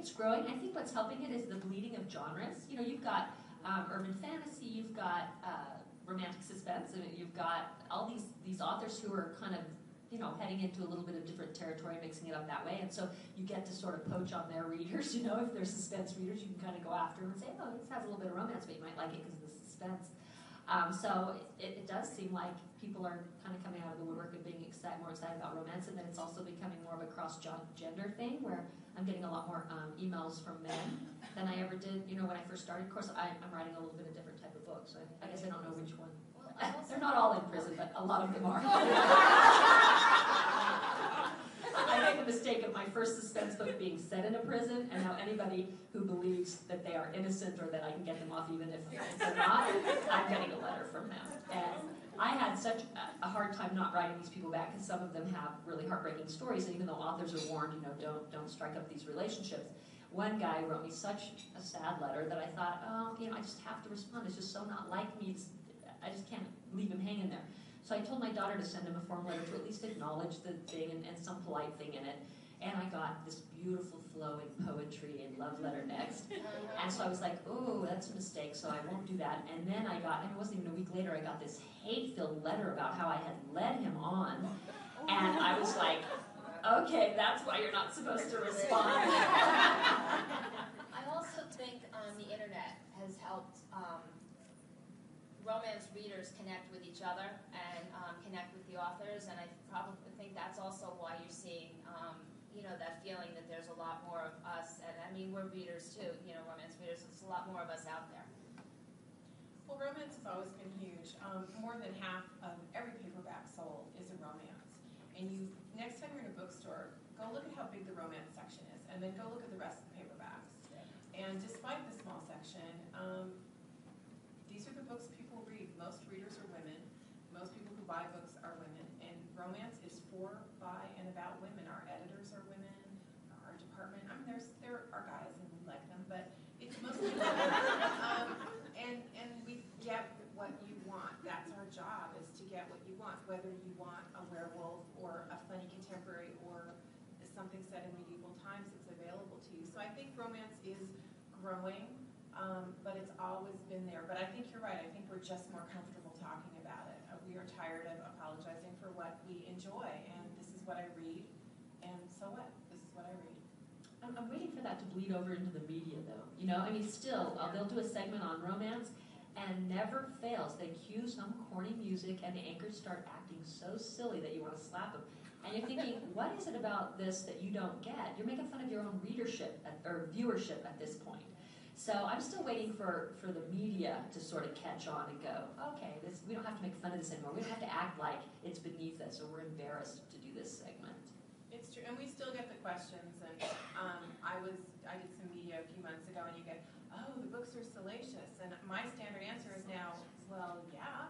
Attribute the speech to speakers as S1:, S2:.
S1: it's growing. I think what's helping it is the bleeding of genres. You know, you've got urban fantasy, you've got romantic suspense, and you've got all these authors who are kind of, you know, heading into a little bit of different territory, mixing it up that way, and so you get to sort of poach on their readers. You know, if they're suspense readers, you can kind of go after them and say, oh, this has a little bit of romance, but you might like it because of the suspense. So it does seem like people are kind of coming out of the woodwork and being more excited about romance, and then it's also becoming more of a cross-gender thing where I'm getting a lot more emails from men than I ever did, you know, when I first started. Of course, I'm writing a little bit of different type of book, so I guess I don't know which one. They're not all in prison, but a lot of them are. I made the mistake of my first suspense book being set in a prison, and now anybody who believes that they are innocent or that I can get them off even if they're not, I'm getting a letter from them. And I had such a hard time not writing these people back because some of them have really heartbreaking stories, and even though authors are warned, you know, don't strike up these relationships. One guy wrote me such a sad letter that I thought, oh, you know, I just have to respond. It's just so not like me. I just can't leave him hanging there. So I told my daughter to send him a form letter to at least acknowledge the thing and some polite thing in it. And I got this beautiful flowing poetry and love letter next. And so I was like, oh, that's a mistake, so I won't do that. And then I got, and it wasn't even a week later, I got this hate-filled letter about how I had led him on. And I was like, okay, that's why you're not supposed to respond.
S2: I also think the internet has helped romance readers connect with each other and connect with the authors, and I probably think that's also why you're seeing, you know, that feeling that there's a lot more of us, and I mean, we're readers too, you know, romance readers, there's a lot more of us out there.
S3: Well, romance has always been huge. More than half of every paperback sold is a romance. And next time you're in a bookstore, go look at how big the romance section is, and then go look at the rest of the paperbacks. And despite the small section, these are the books people read. Most readers are women. Most people who buy books are women. And romance is for, by, and about women. Our editors are women. Our department, I mean, there are guys and we like them, but it's mostly women. And we get what you want. That's our job, is to get what you want, whether you want a werewolf or a funny contemporary or something set in medieval times, it's available to you. So I think romance is growing. But it's always been there. But I think you're right. I think we're just more comfortable talking about it. We are tired of apologizing for what we enjoy, and this is what I read, and so what? This is what I read.
S1: I'm waiting for that to bleed over into the media, though. You know, I mean, still, they'll do a segment on romance, and never fails. They cue some corny music, and the anchors start acting so silly that you want to slap them. And you're thinking, what is it about this that you don't get? You're making fun of your own readership or viewership at this point. So I'm still waiting for the media to sort of catch on and go, okay, we don't have to make fun of this anymore. We don't have to act like it's beneath us or we're embarrassed to do this segment.
S3: It's true, and we still get the questions. And I did some media a few months ago, and you get, oh, the books are salacious. And my standard answer is now, well, yeah,